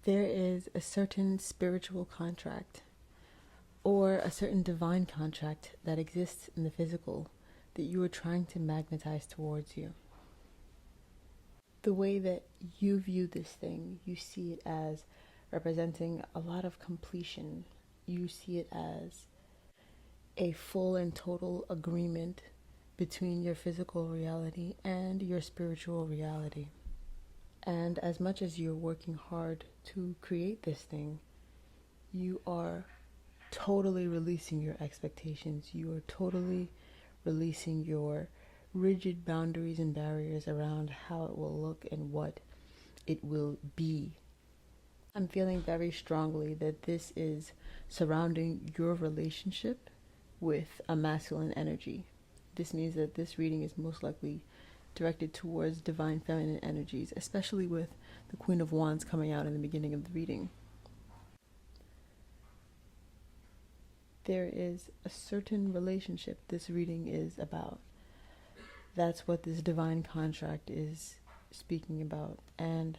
There is a certain spiritual contract or a certain divine contract that exists in the physical that you are trying to magnetize towards you. The way that you view this thing, you see it as representing a lot of completion. You see it as a full and total agreement between your physical reality and your spiritual reality. And as much as you're working hard to create this thing, you are totally releasing your expectations. You are totally releasing your rigid boundaries and barriers around how it will look and what it will be. I'm feeling very strongly that this is surrounding your relationship with a masculine energy. This means that this reading is most likely directed towards divine feminine energies, especially with the Queen of Wands coming out in the beginning of the reading. There is a certain relationship this reading is about. That's what this divine contract is speaking about. And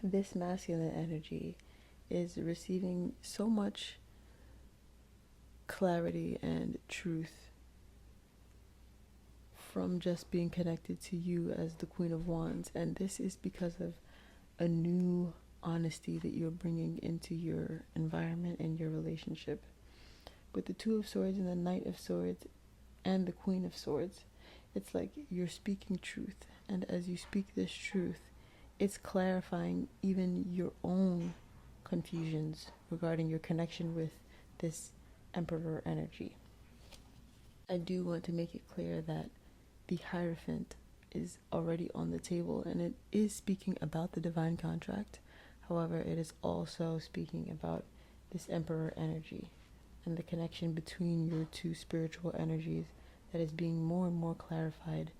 this masculine energy is receiving so much clarity and truth from just being connected to you as the Queen of Wands. And this is because of a new honesty that you're bringing into your environment and your relationship. With the Two of Swords and the Knight of Swords and the Queen of Swords, it's like you're speaking truth. And as you speak this truth, it's clarifying even your own confusions regarding your connection with this Emperor energy. I do want to make it clear that the Hierophant is already on the table, and it is speaking about the divine contract. However, it is also speaking about this Emperor energy and the connection between your two spiritual energies that is being more and more clarified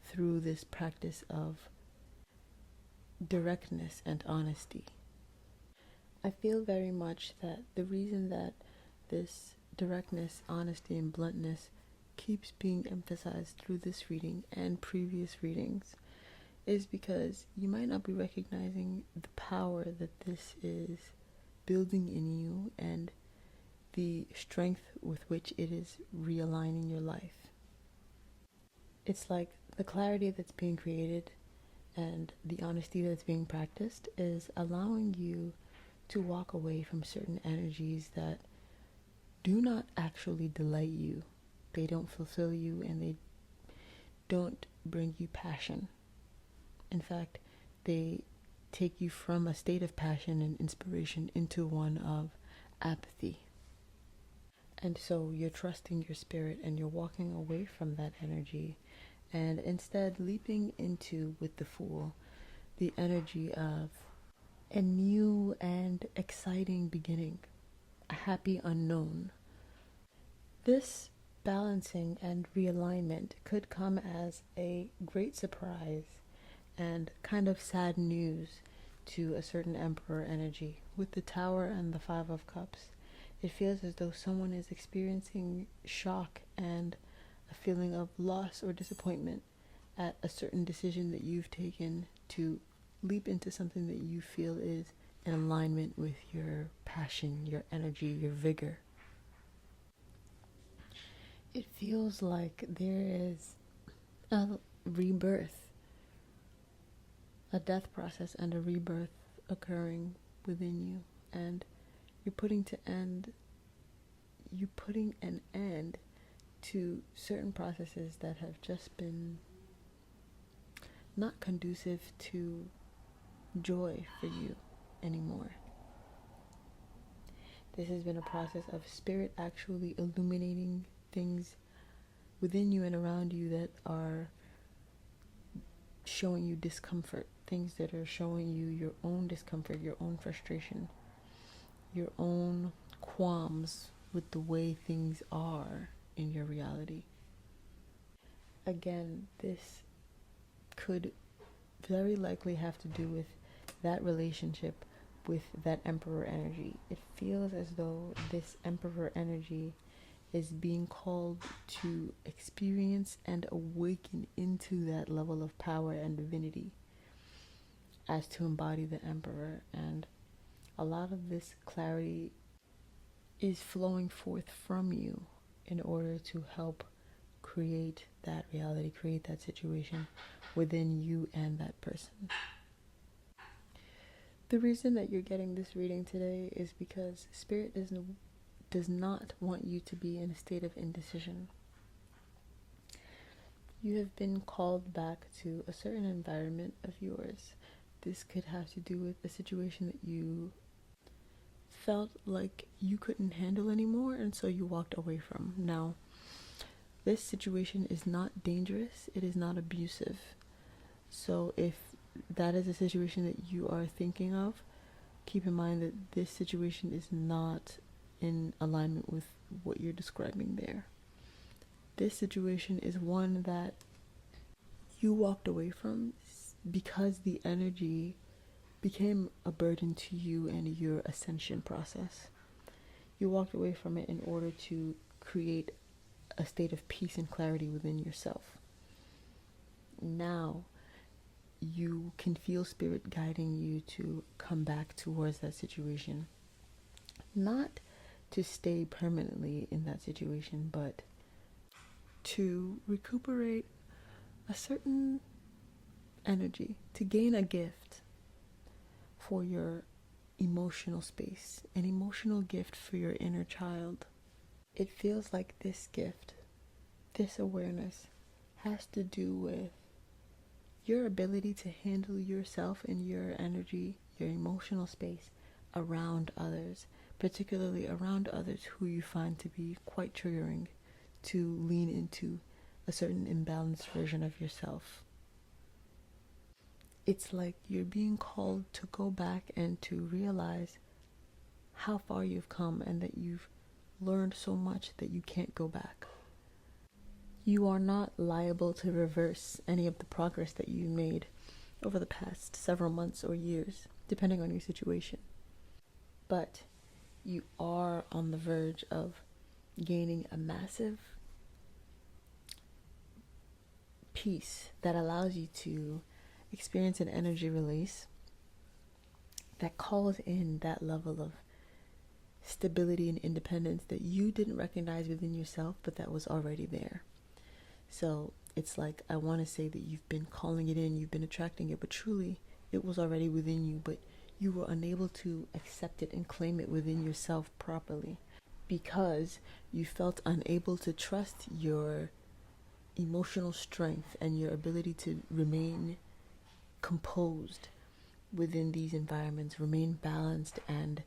through this practice of directness and honesty. I feel very much that the reason that this directness, honesty, and bluntness keeps being emphasized through this reading and previous readings is because you might not be recognizing the power that this is building in you and the strength with which it is realigning your life. It's like the clarity that's being created and the honesty that's being practiced is allowing you to walk away from certain energies that do not actually delight you. They don't fulfill you, and they don't bring you passion. In fact, they take you from a state of passion and inspiration into one of apathy. And so you're trusting your spirit and you're walking away from that energy and instead leaping into, with the Fool, the energy of a new and exciting beginning, a happy unknown. This balancing and realignment could come as a great surprise and kind of sad news to a certain Emperor energy. With the Tower and the Five of Cups, it feels as though someone is experiencing shock and a feeling of loss or disappointment at a certain decision that you've taken to leap into something that you feel is in alignment with your passion, your energy, your vigor. It feels like there is a rebirth, a death process and a rebirth occurring within you, and you're putting an end to certain processes that have just been not conducive to joy for you anymore. This has been a process of spirit actually illuminating things within you and around you that are showing you discomfort, things that are showing you your own discomfort, your own frustration, your own qualms with the way things are in your reality. Again, this could very likely have to do with that relationship with that Emperor energy. It feels as though this Emperor energy is being called to experience and awaken into that level of power and divinity. as to embody the Emperor. And a lot of this clarity is flowing forth from you in order to help create that reality, create that situation within you and that person. The reason that you're getting this reading today is because Spirit does not want you to be in a state of indecision. You have been called back to a certain environment of yours. This could have to do with a situation that you felt like you couldn't handle anymore, and so you walked away from. Now, this situation is not dangerous, it is not abusive. So if that is a situation that you are thinking of, keep in mind that this situation is not in alignment with what you're describing there. This situation is one that you walked away from because the energy became a burden to you and your ascension process. You walked away from it in order to create a state of peace and clarity within yourself. Now, you can feel Spirit guiding you to come back towards that situation. Not to stay permanently in that situation, but to recuperate a certain energy, to gain a gift for your emotional space, an emotional gift for your inner child. It feels like this gift, this awareness, has to do with your ability to handle yourself and your energy, your emotional space around others, particularly around others who you find to be quite triggering, to lean into a certain imbalanced version of yourself. It's like you're being called to go back and to realize how far you've come and that you've learned so much that you can't go back. You are not liable to reverse any of the progress that you made over the past several months or years, depending on your situation. But you are on the verge of gaining a massive peace that allows you to experience an energy release that calls in that level of stability and independence that you didn't recognize within yourself, but that was already there. So it's like, I want to say that you've been calling it in, you've been attracting it, but truly it was already within you, but you were unable to accept it and claim it within yourself properly because you felt unable to trust your emotional strength and your ability to remain composed within these environments, remain balanced and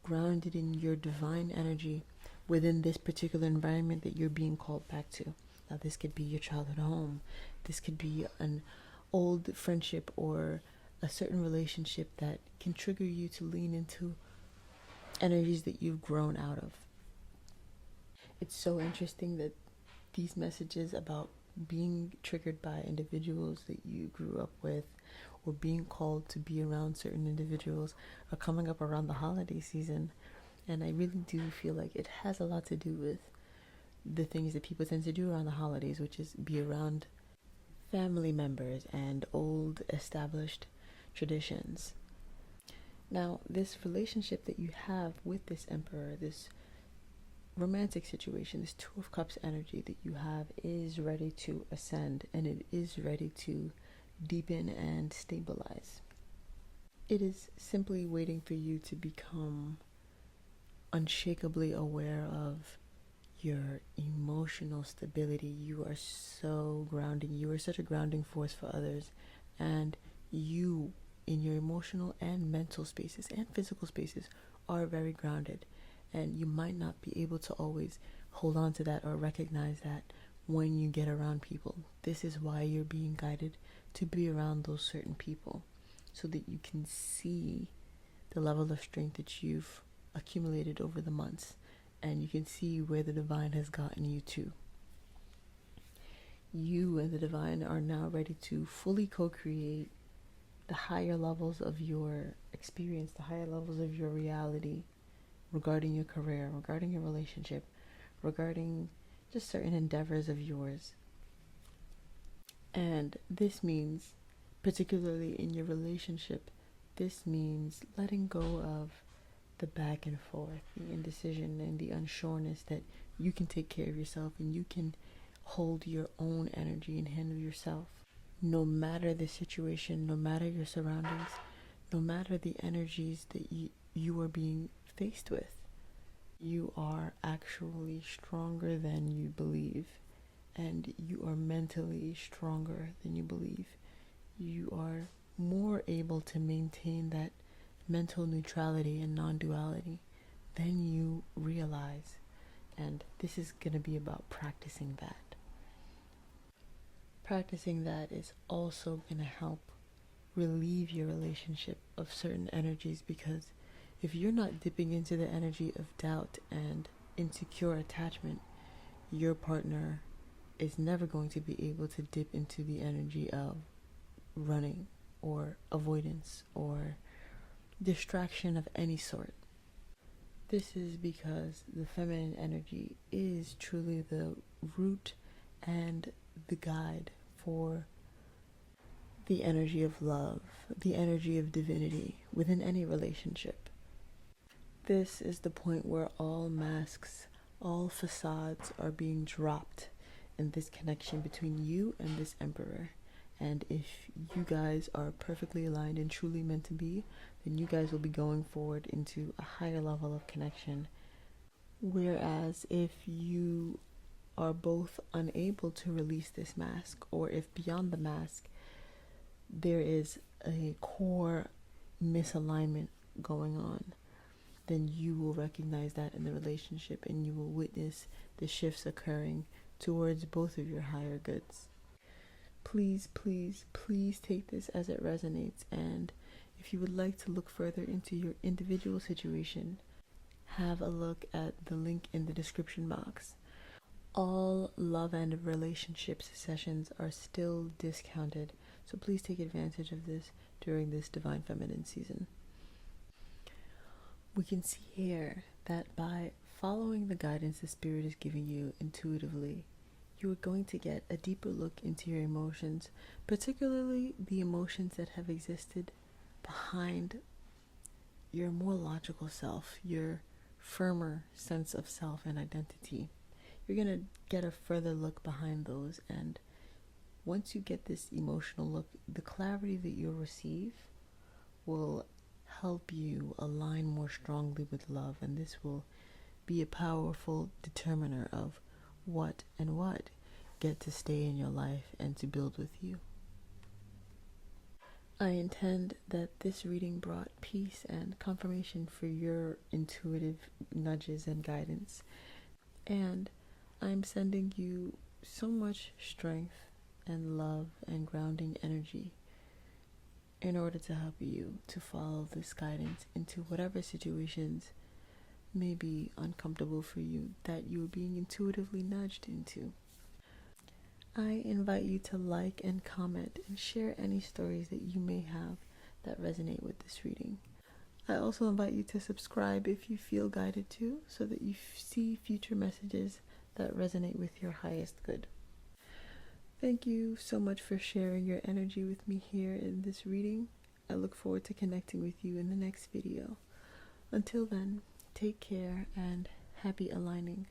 grounded in your divine energy within this particular environment that you're being called back to. Now, this could be your childhood home, this could be an old friendship or a certain relationship that can trigger you to lean into energies that you've grown out of. It's so interesting that these messages about being triggered by individuals that you grew up with or being called to be around certain individuals are coming up around the holiday season. And I really do feel like it has a lot to do with the things that people tend to do around the holidays, which is be around family members and old established traditions. Now, this relationship that you have with this Emperor, this romantic situation, this Two of Cups energy that you have is ready to ascend, and it is ready to deepen and stabilize. It is simply waiting for you to become unshakably aware of your emotional stability. You are so grounding. You are such a grounding force for others, and you in your emotional and mental spaces and physical spaces are very grounded. And you might not be able to always hold on to that or recognize that when you get around people. This is why you're being guided to be around those certain people, so that you can see the level of strength that you've accumulated over the months, and you can see where the divine has gotten you to. You and the divine are now ready to fully co-create the higher levels of your experience, the higher levels of your reality, regarding your career, regarding your relationship, regarding just certain endeavors of yours. And this means particularly in your relationship, this means letting go of the back and forth, the indecision and the unsureness, that you can take care of yourself and you can hold your own energy and handle yourself. No matter the situation, no matter your surroundings, no matter the energies that you are being faced with, you are actually stronger than you believe, and you are mentally stronger than you believe. You are more able to maintain that mental neutrality and non-duality than you realize. And this is going to be about practicing that. Practicing that is also going to help relieve your relationship of certain energies, because if you're not dipping into the energy of doubt and insecure attachment, your partner is never going to be able to dip into the energy of running or avoidance or distraction of any sort. This is because the feminine energy is truly the root and the guide for the energy of love, the energy of divinity within any relationship. This is the point where all masks, all facades are being dropped in this connection between you and this emperor. And if you guys are perfectly aligned and truly meant to be, then you guys will be going forward into a higher level of connection. Whereas if you are both unable to release this mask, or if beyond the mask there is a core misalignment going on, then you will recognize that in the relationship and you will witness the shifts occurring towards both of your higher goods. Please, please, please take this as it resonates, and if you would like to look further into your individual situation, have a look at the link in the description box. All love and relationships sessions are still discounted, so please take advantage of this during this Divine Feminine season. We can see here that by following the guidance the Spirit is giving you intuitively, you are going to get a deeper look into your emotions, particularly the emotions that have existed behind your more logical self, your firmer sense of self and identity. You're going to get a further look behind those, and once you get this emotional look, the clarity that you'll receive will help you align more strongly with love, and this will be a powerful determiner of what get to stay in your life and to build with you. I intend that this reading brought peace and confirmation for your intuitive nudges and guidance, and I'm sending you so much strength and love and grounding energy in order to help you to follow this guidance into whatever situations may be uncomfortable for you that you are being intuitively nudged into. I invite you to like and comment and share any stories that you may have that resonate with this reading. I also invite you to subscribe if you feel guided to, so that you see future messages that resonate with your highest good. Thank you so much for sharing your energy with me here in this reading. I look forward to connecting with you in the next video. Until then, take care and happy aligning.